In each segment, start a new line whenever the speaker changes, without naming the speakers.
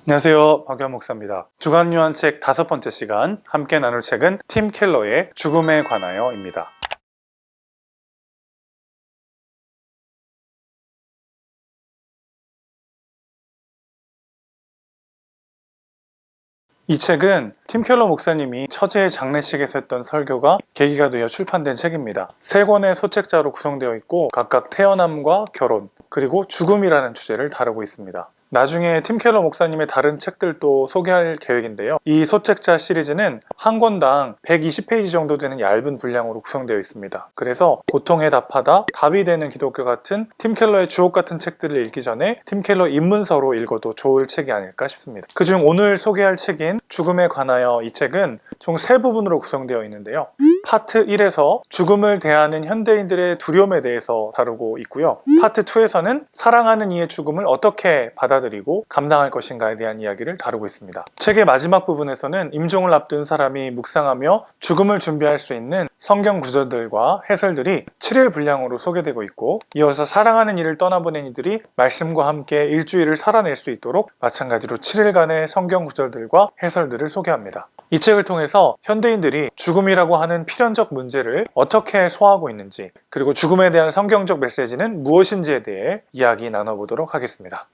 안녕하세요, 박유한 목사입니다. 주간 요한책 5번째 시간 함께 나눌 책은 팀 켈러의 죽음에 관하여입니다. 이 책은 팀 켈러 목사님이 처제의 장례식에서 했던 설교가 계기가 되어 출판된 책입니다. 3권의 소책자로 구성되어 있고 각각 태어남과 결혼, 그리고 죽음이라는 주제를 다루고 있습니다. 나중에 팀 켈러 목사님의 다른 책들도 소개할 계획인데요. 이 소책자 시리즈는 한 권당 120페이지 정도 되는 얇은 분량으로 구성되어 있습니다. 그래서 고통에 답하다, 답이 되는 기독교 같은 팀 켈러의 주옥 같은 책들을 읽기 전에 팀 켈러 입문서로 읽어도 좋을 책이 아닐까 싶습니다. 그중 오늘 소개할 책인 죽음에 관하여 이 책은 총 3부분으로 구성되어 있는데요. 파트 1에서 죽음을 대하는 현대인들의 두려움에 대해서 다루고 있고요. 파트 2에서는 사랑하는 이의 죽음을 어떻게 받아들이고 감당할 것인가에 대한 이야기를 다루고 있습니다. 책의 마지막 부분에서는 임종을 앞둔 사람이 묵상하며 죽음을 준비할 수 있는 성경 구절들과 해설들이 7일 분량으로 소개되고 있고, 이어서 사랑하는 이를 떠나보낸 이들이 말씀과 함께 일주일을 살아낼 수 있도록 마찬가지로 7일간의 성경 구절들과 해설들을 소개합니다. 이 책을 통해서 현대인들이 죽음이라고 하는 필연적 문제를 어떻게 소화하고 있는지, 그리고 죽음에 대한 성경적 메시지는 무엇인지에 대해 이야기 나눠보도록 하겠습니다.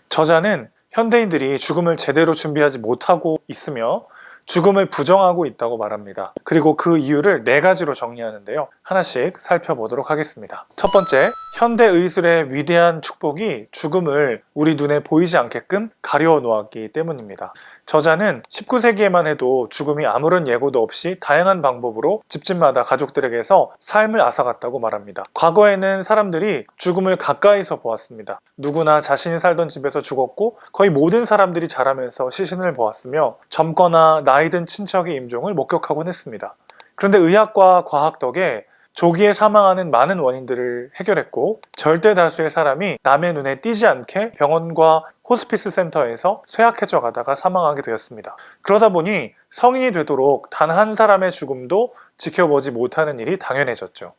저자는 현대인들이 죽음을 제대로 준비하지 못하고 있으며 죽음을 부정하고 있다고 말합니다. 그리고 그 이유를 4가지로 정리하는데요. 하나씩 살펴보도록 하겠습니다. 첫 번째, 현대 의술의 위대한 축복이 죽음을 우리 눈에 보이지 않게끔 가려 놓았기 때문입니다. 저자는 19세기에만 해도 죽음이 아무런 예고도 없이 다양한 방법으로 집집마다 가족들에게서 삶을 앗아갔다고 말합니다. 과거에는 사람들이 죽음을 가까이서 보았습니다. 누구나 자신이 살던 집에서 죽었고 거의 모든 사람들이 자라면서 시신을 보았으며 젊거나 나이 든 친척의 임종을 목격하곤 했습니다. 그런데 의학과 과학 덕에 조기에 사망하는 많은 원인들을 해결했고 절대 다수의 사람이 남의 눈에 띄지 않게 병원과 호스피스 센터에서 쇠약해져 가다가 사망하게 되었습니다. 그러다 보니 성인이 되도록 단 한 사람의 죽음도 지켜보지 못하는 일이 당연해졌죠.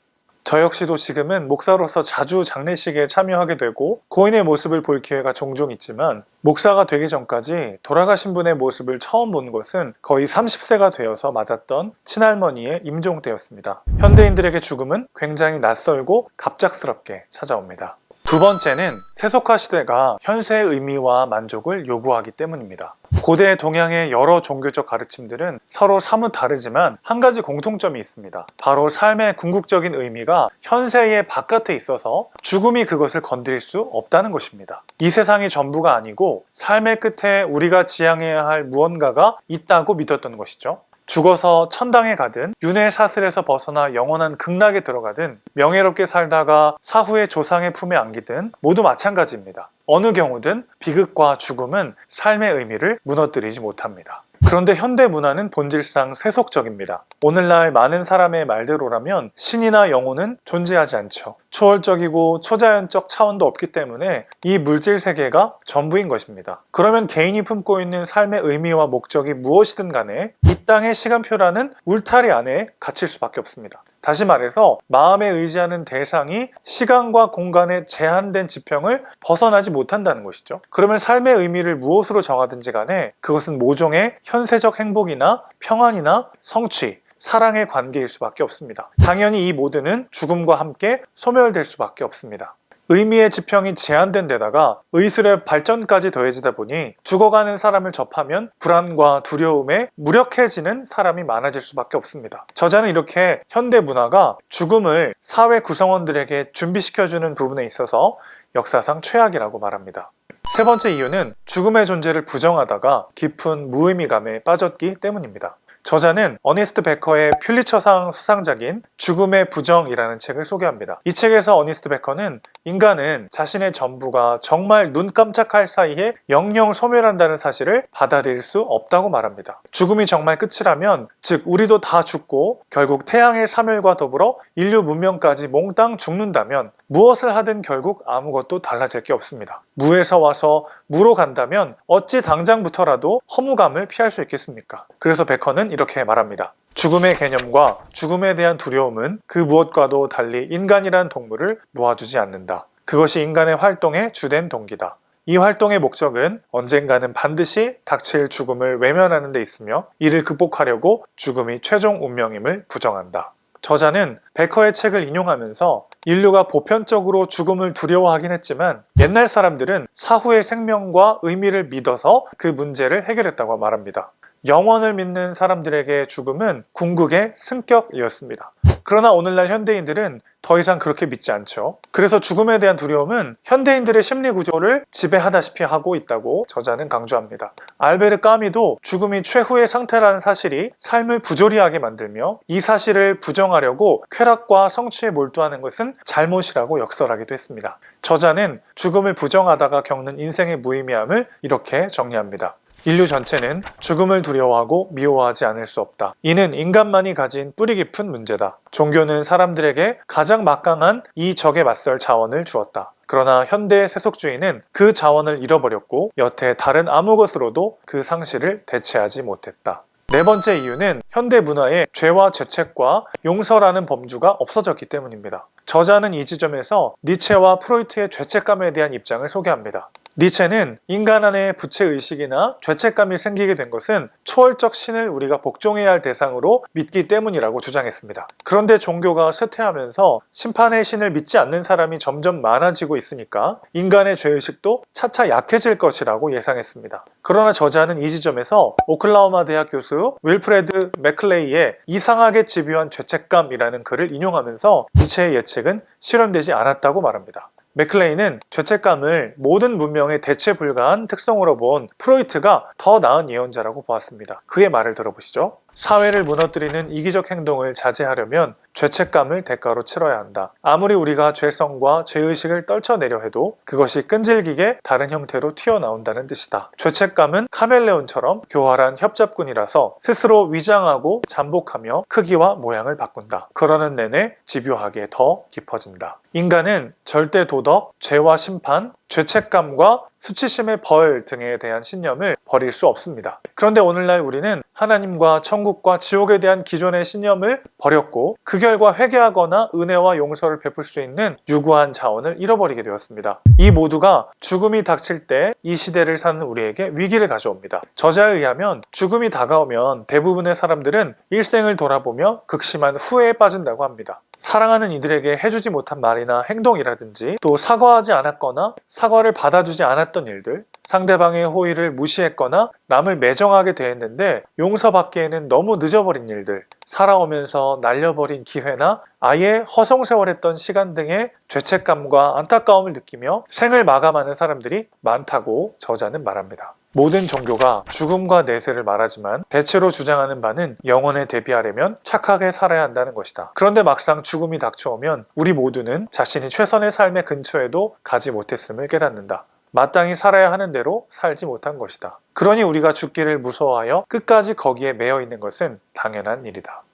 저 역시도 지금은 목사로서 자주 장례식에 참여하게 되고 고인의 모습을 볼 기회가 종종 있지만, 목사가 되기 전까지 돌아가신 분의 모습을 처음 본 것은 거의 30세가 되어서 맞았던 친할머니의 임종 때였습니다. 현대인들에게 죽음은 굉장히 낯설고 갑작스럽게 찾아옵니다. 두 번째는 세속화 시대가 현세의 의미와 만족을 요구하기 때문입니다. 고대 동양의 여러 종교적 가르침들은 서로 사뭇 다르지만 한 가지 공통점이 있습니다. 바로 삶의 궁극적인 의미가 현세의 바깥에 있어서 죽음이 그것을 건드릴 수 없다는 것입니다. 이 세상이 전부가 아니고 삶의 끝에 우리가 지향해야 할 무언가가 있다고 믿었던 것이죠. 죽어서 천당에 가든 윤회 사슬에서 벗어나 영원한 극락에 들어가든 명예롭게 살다가 사후의 조상의 품에 안기든 모두 마찬가지입니다. 어느 경우든 비극과 죽음은 삶의 의미를 무너뜨리지 못합니다. 그런데 현대 문화는 본질상 세속적입니다. 오늘날 많은 사람의 말대로라면 신이나 영혼은 존재하지 않죠. 초월적이고 초자연적 차원도 없기 때문에 이 물질 세계가 전부인 것입니다. 그러면 개인이 품고 있는 삶의 의미와 목적이 무엇이든 간에 이 땅의 시간표라는 울타리 안에 갇힐 수밖에 없습니다. 다시 말해서 마음에 의지하는 대상이 시간과 공간의 제한된 지평을 벗어나지 못한다는 것이죠. 그러면 삶의 의미를 무엇으로 정하든지 간에 그것은 모종의 현세적 행복이나 평안이나 성취, 사랑의 관계일 수밖에 없습니다. 당연히 이 모두는 죽음과 함께 소멸될 수밖에 없습니다. 의미의 지평이 제한된 데다가 의술의 발전까지 더해지다 보니 죽어가는 사람을 접하면 불안과 두려움에 무력해지는 사람이 많아질 수밖에 없습니다. 저자는 이렇게 현대 문화가 죽음을 사회 구성원들에게 준비시켜주는 부분에 있어서 역사상 최악이라고 말합니다. 세 번째 이유는 죽음의 존재를 부정하다가 깊은 무의미감에 빠졌기 때문입니다. 저자는 어니스트 베커의 퓰리처상 수상작인 죽음의 부정이라는 책을 소개합니다. 이 책에서 어니스트 베커는 인간은 자신의 전부가 정말 눈 깜짝할 사이에 영영 소멸한다는 사실을 받아들일 수 없다고 말합니다. 죽음이 정말 끝이라면, 즉 우리도 다 죽고 결국 태양의 사멸과 더불어 인류 문명까지 몽땅 죽는다면 무엇을 하든 결국 아무것도 달라질 게 없습니다. 무에서 와서 무로 간다면 어찌 당장부터라도 허무감을 피할 수 있겠습니까? 그래서 베커는 이렇게 말합니다. 죽음의 개념과 죽음에 대한 두려움은 그 무엇과도 달리 인간이란 동물을 놓아주지 않는다. 그것이 인간의 활동의 주된 동기다. 이 활동의 목적은 언젠가는 반드시 닥칠 죽음을 외면하는 데 있으며 이를 극복하려고 죽음이 최종 운명임을 부정한다. 저자는 베커의 책을 인용하면서 인류가 보편적으로 죽음을 두려워하긴 했지만 옛날 사람들은 사후의 생명과 의미를 믿어서 그 문제를 해결했다고 말합니다. 영원을 믿는 사람들에게 죽음은 궁극의 승격이었습니다. 그러나 오늘날 현대인들은 더 이상 그렇게 믿지 않죠. 그래서 죽음에 대한 두려움은 현대인들의 심리 구조를 지배하다시피 하고 있다고 저자는 강조합니다. 알베르 까미도 죽음이 최후의 상태라는 사실이 삶을 부조리하게 만들며 이 사실을 부정하려고 쾌락과 성취에 몰두하는 것은 잘못이라고 역설하기도 했습니다. 저자는 죽음을 부정하다가 겪는 인생의 무의미함을 이렇게 정리합니다. 인류 전체는 죽음을 두려워하고 미워하지 않을 수 없다. 이는 인간만이 가진 뿌리 깊은 문제다. 종교는 사람들에게 가장 막강한 이 적에 맞설 자원을 주었다. 그러나 현대의 세속주의는 그 자원을 잃어버렸고 여태 다른 아무 것으로도 그 상실을 대체하지 못했다. 네 번째 이유는 현대 문화에 죄와 죄책과 용서라는 범주가 없어졌기 때문입니다. 저자는 이 지점에서 니체와 프로이트의 죄책감에 대한 입장을 소개합니다. 니체는 인간 안에 부채의식이나 죄책감이 생기게 된 것은 초월적 신을 우리가 복종해야 할 대상으로 믿기 때문이라고 주장했습니다. 그런데 종교가 쇠퇴하면서 심판의 신을 믿지 않는 사람이 점점 많아지고 있으니까 인간의 죄의식도 차차 약해질 것이라고 예상했습니다. 그러나 저자는 이 지점에서 오클라호마 대학 교수 윌프레드 맥클레이의 이상하게 집요한 죄책감이라는 글을 인용하면서 니체의 예측은 실현되지 않았다고 말합니다. 맥클레이는 죄책감을 모든 문명의 대체 불가한 특성으로 본 프로이트가 더 나은 예언자라고 보았습니다. 그의 말을 들어보시죠. 사회를 무너뜨리는 이기적 행동을 자제하려면 죄책감을 대가로 치러야 한다. 아무리 우리가 죄성과 죄의식을 떨쳐내려 해도 그것이 끈질기게 다른 형태로 튀어나온다는 뜻이다. 죄책감은 카멜레온처럼 교활한 협잡꾼이라서 스스로 위장하고 잠복하며 크기와 모양을 바꾼다. 그러는 내내 집요하게 더 깊어진다. 인간은 절대 도덕, 죄와 심판, 죄책감과 수치심의 벌 등에 대한 신념을 버릴 수 없습니다. 그런데 오늘날 우리는 하나님과 천국과 지옥에 대한 기존의 신념을 버렸고 그 결과 회개하거나 은혜와 용서를 베풀 수 있는 유구한 자원을 잃어버리게 되었습니다. 이 모두가 죽음이 닥칠 때 이 시대를 사는 우리에게 위기를 가져옵니다. 저자에 의하면 죽음이 다가오면 대부분의 사람들은 일생을 돌아보며 극심한 후회에 빠진다고 합니다. 사랑하는 이들에게 해주지 못한 말이나 행동이라든지 또 사과하지 않았거나 사과를 받아주지 않았던 일들, 상대방의 호의를 무시했거나 남을 매정하게 대했는데 용서받기에는 너무 늦어버린 일들, 살아오면서 날려버린 기회나 아예 허송세월했던 시간 등의 죄책감과 안타까움을 느끼며 생을 마감하는 사람들이 많다고 저자는 말합니다. 모든 종교가 죽음과 내세를 말하지만 대체로 주장하는 바는 영혼에 대비하려면 착하게 살아야 한다는 것이다. 그런데 막상 죽음이 닥쳐오면 우리 모두는 자신이 최선의 삶의 근처에도 가지 못했음을 깨닫는다. 마땅히 살아야 하는 대로 살지 못한 것이다. 그러니 우리가 죽기를 무서워하여 끝까지 거기에 매여 있는 것은 당연한 일이다.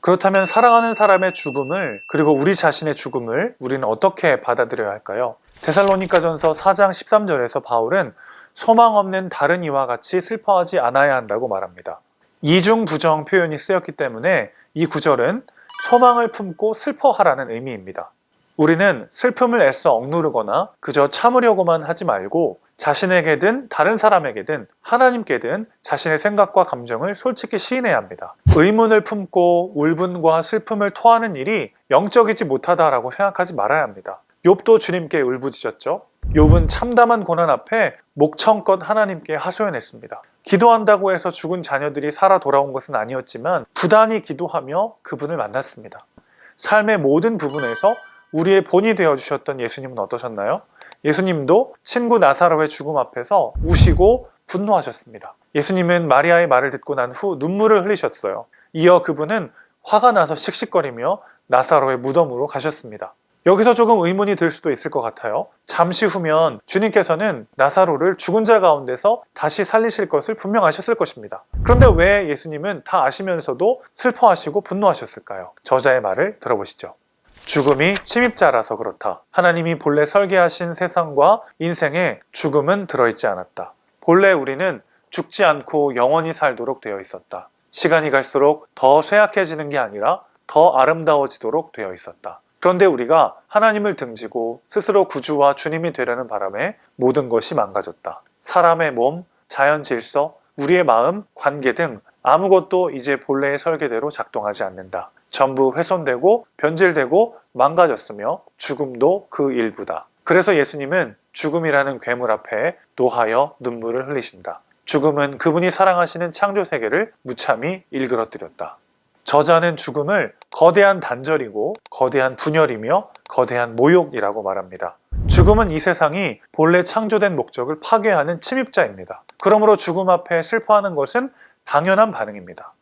그렇다면 사랑하는 사람의 죽음을 그리고 우리 자신의 죽음을 우리는 어떻게 받아들여야 할까요? 데살로니가전서 4장 13절에서 바울은 소망 없는 다른 이와 같이 슬퍼하지 않아야 한다고 말합니다. 이중 부정 표현이 쓰였기 때문에 이 구절은 소망을 품고 슬퍼하라는 의미입니다. 우리는 슬픔을 애써 억누르거나 그저 참으려고만 하지 말고 자신에게든 다른 사람에게든 하나님께든 자신의 생각과 감정을 솔직히 시인해야 합니다. 의문을 품고 울분과 슬픔을 토하는 일이 영적이지 못하다라고 생각하지 말아야 합니다. 욥도 주님께 울부짖었죠. 욥은 참담한 고난 앞에 목청껏 하나님께 하소연했습니다. 기도한다고 해서 죽은 자녀들이 살아 돌아온 것은 아니었지만 부단히 기도하며 그분을 만났습니다. 삶의 모든 부분에서 우리의 본이 되어주셨던 예수님은 어떠셨나요? 예수님도 친구 나사로의 죽음 앞에서 우시고 분노하셨습니다. 예수님은 마리아의 말을 듣고 난 후 눈물을 흘리셨어요. 이어 그분은 화가 나서 씩씩거리며 나사로의 무덤으로 가셨습니다. 여기서 조금 의문이 들 수도 있을 것 같아요. 잠시 후면 주님께서는 나사로를 죽은 자 가운데서 다시 살리실 것을 분명하셨을 것입니다. 그런데 왜 예수님은 다 아시면서도 슬퍼하시고 분노하셨을까요? 저자의 말을 들어보시죠. 죽음이 침입자라서 그렇다. 하나님이 본래 설계하신 세상과 인생에 죽음은 들어있지 않았다. 본래 우리는 죽지 않고 영원히 살도록 되어 있었다. 시간이 갈수록 더 쇠약해지는 게 아니라 더 아름다워지도록 되어 있었다. 그런데 우리가 하나님을 등지고 스스로 구주와 주님이 되려는 바람에 모든 것이 망가졌다. 사람의 몸, 자연 질서, 우리의 마음, 관계 등 아무것도 이제 본래의 설계대로 작동하지 않는다. 전부 훼손되고 변질되고 망가졌으며 죽음도 그 일부다. 그래서 예수님은 죽음이라는 괴물 앞에 노하여 눈물을 흘리신다. 죽음은 그분이 사랑하시는 창조 세계를 무참히 일그러뜨렸다. 저자는 죽음을 거대한 단절이고 거대한 분열이며 거대한 모욕이라고 말합니다. 죽음은 이 세상이 본래 창조된 목적을 파괴하는 침입자입니다. 그러므로 죽음 앞에 슬퍼하는 것은 당연한 반응입니다.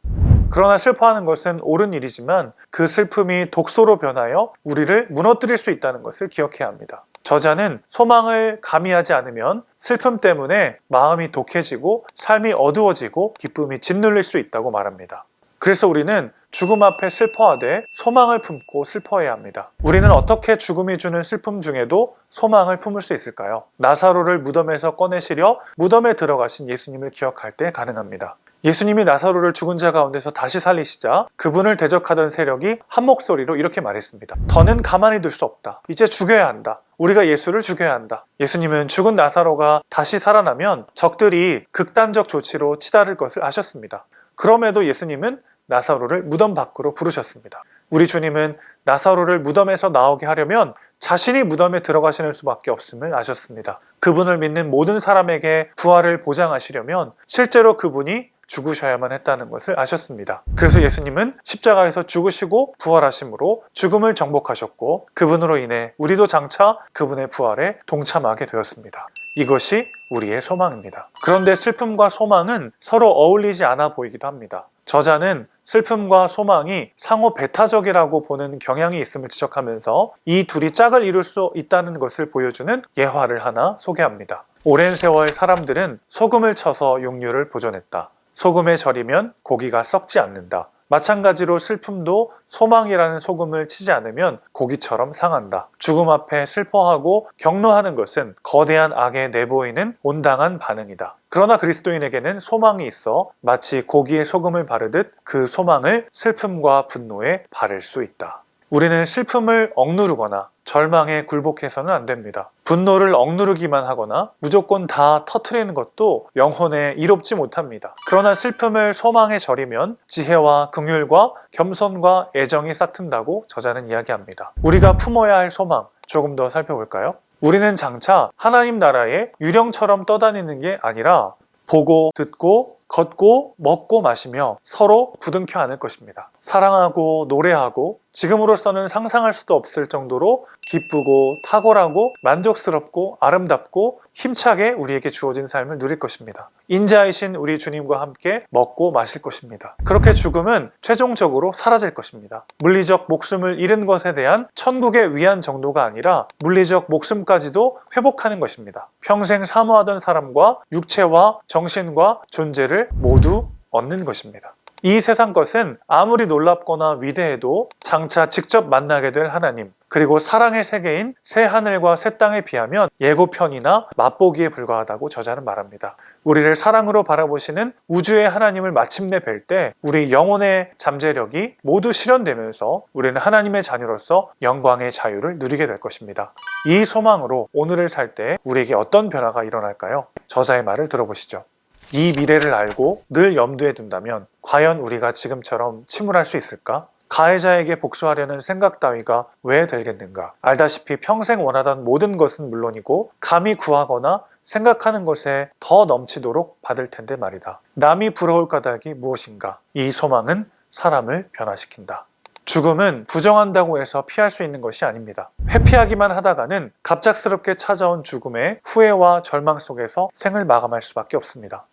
그러나 슬퍼하는 것은 옳은 일이지만 그 슬픔이 독소로 변하여 우리를 무너뜨릴 수 있다는 것을 기억해야 합니다. 저자는 소망을 가미하지 않으면 슬픔 때문에 마음이 독해지고 삶이 어두워지고 기쁨이 짓눌릴 수 있다고 말합니다. 그래서 우리는 죽음 앞에 슬퍼하되 소망을 품고 슬퍼해야 합니다. 우리는 어떻게 죽음이 주는 슬픔 중에도 소망을 품을 수 있을까요? 나사로를 무덤에서 꺼내시려 무덤에 들어가신 예수님을 기억할 때 가능합니다. 예수님이 나사로를 죽은 자 가운데서 다시 살리시자 그분을 대적하던 세력이 한 목소리로 이렇게 말했습니다. 더는 가만히 둘 수 없다. 이제 죽여야 한다. 우리가 예수를 죽여야 한다. 예수님은 죽은 나사로가 다시 살아나면 적들이 극단적 조치로 치달을 것을 아셨습니다. 그럼에도 예수님은 나사로를 무덤 밖으로 부르셨습니다. 우리 주님은 나사로를 무덤에서 나오게 하려면 자신이 무덤에 들어가시는 수밖에 없음을 아셨습니다. 그분을 믿는 모든 사람에게 부활을 보장하시려면 실제로 그분이 죽으셔야만 했다는 것을 아셨습니다. 그래서 예수님은 십자가에서 죽으시고 부활하심으로 죽음을 정복하셨고 그분으로 인해 우리도 장차 그분의 부활에 동참하게 되었습니다. 이것이 우리의 소망입니다. 그런데 슬픔과 소망은 서로 어울리지 않아 보이기도 합니다. 저자는 슬픔과 소망이 상호 배타적이라고 보는 경향이 있음을 지적하면서 이 둘이 짝을 이룰 수 있다는 것을 보여주는 예화를 하나 소개합니다. 오랜 세월 사람들은 소금을 쳐서 육류를 보존했다. 소금에 절이면 고기가 썩지 않는다. 마찬가지로 슬픔도 소망이라는 소금을 치지 않으면 고기처럼 상한다. 죽음 앞에 슬퍼하고 격노하는 것은 거대한 악에 내보이는 온당한 반응이다. 그러나 그리스도인에게는 소망이 있어 마치 고기에 소금을 바르듯 그 소망을 슬픔과 분노에 바를 수 있다. 우리는 슬픔을 억누르거나 절망에 굴복해서는 안 됩니다. 분노를 억누르기만 하거나 무조건 다 터트리는 것도 영혼에 이롭지 못합니다. 그러나 슬픔을 소망에 절이면 지혜와 긍휼과 겸손과 애정이 싹튼다고 저자는 이야기합니다. 우리가 품어야 할 소망 조금 더 살펴볼까요? 우리는 장차 하나님 나라에 유령처럼 떠다니는 게 아니라 보고 듣고 걷고 먹고 마시며 서로 부둥켜 안을 것입니다. 사랑하고 노래하고 지금으로서는 상상할 수도 없을 정도로 기쁘고 탁월하고 만족스럽고 아름답고 힘차게 우리에게 주어진 삶을 누릴 것입니다. 인자이신 우리 주님과 함께 먹고 마실 것입니다. 그렇게 죽음은 최종적으로 사라질 것입니다. 물리적 목숨을 잃은 것에 대한 천국의 위안 정도가 아니라 물리적 목숨까지도 회복하는 것입니다. 평생 사모하던 사람과 육체와 정신과 존재를 모두 얻는 것입니다. 이 세상 것은 아무리 놀랍거나 위대해도 장차 직접 만나게 될 하나님, 그리고 사랑의 세계인 새 하늘과 새 땅에 비하면 예고편이나 맛보기에 불과하다고 저자는 말합니다. 우리를 사랑으로 바라보시는 우주의 하나님을 마침내 뵐 때 우리 영혼의 잠재력이 모두 실현되면서 우리는 하나님의 자녀로서 영광의 자유를 누리게 될 것입니다. 이 소망으로 오늘을 살 때 우리에게 어떤 변화가 일어날까요? 저자의 말을 들어보시죠. 이 미래를 알고 늘 염두에 둔다면 과연 우리가 지금처럼 침울할 수 있을까? 가해자에게 복수하려는 생각 따위가 왜 들겠는가? 알다시피 평생 원하던 모든 것은 물론이고 감히 구하거나 생각하는 것에 더 넘치도록 받을 텐데 말이다. 남이 부러울 까닭이 무엇인가? 이 소망은 사람을 변화시킨다. 죽음은 부정한다고 해서 피할 수 있는 것이 아닙니다. 회피하기만 하다가는 갑작스럽게 찾아온 죽음의 후회와 절망 속에서 생을 마감할 수밖에 없습니다.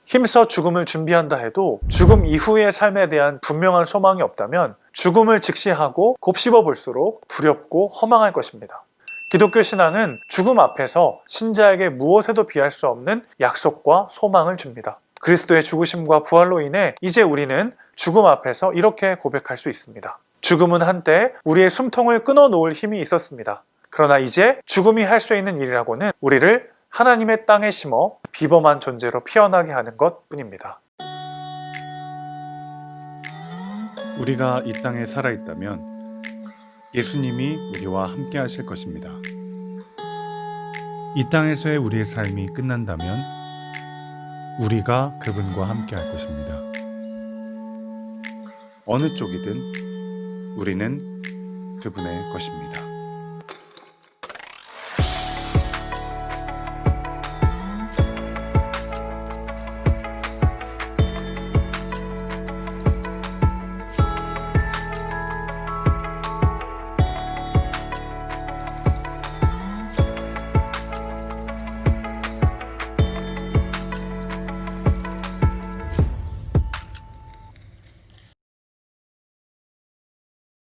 힘써 죽음을 준비한다 해도 죽음 이후의 삶에 대한 분명한 소망이 없다면 죽음을 직시하고 곱씹어 볼수록 두렵고 허망할 것입니다. 기독교 신앙은 죽음 앞에서 신자에게 무엇에도 비할 수 없는 약속과 소망을 줍니다. 그리스도의 죽으심과 부활로 인해 이제 우리는 죽음 앞에서 이렇게 고백할 수 있습니다. 죽음은 한때 우리의 숨통을 끊어놓을 힘이 있었습니다. 그러나 이제 죽음이 할 수 있는 일이라고는 우리를 하나님의 땅에 심어 비범한 존재로 피어나게 하는 것 뿐입니다.
우리가 이 땅에 살아있다면 예수님이 우리와 함께 하실 것입니다. 이 땅에서의 우리의 삶이 끝난다면 우리가 그분과 함께 할 것입니다. 어느 쪽이든 우리는 그분의 것입니다.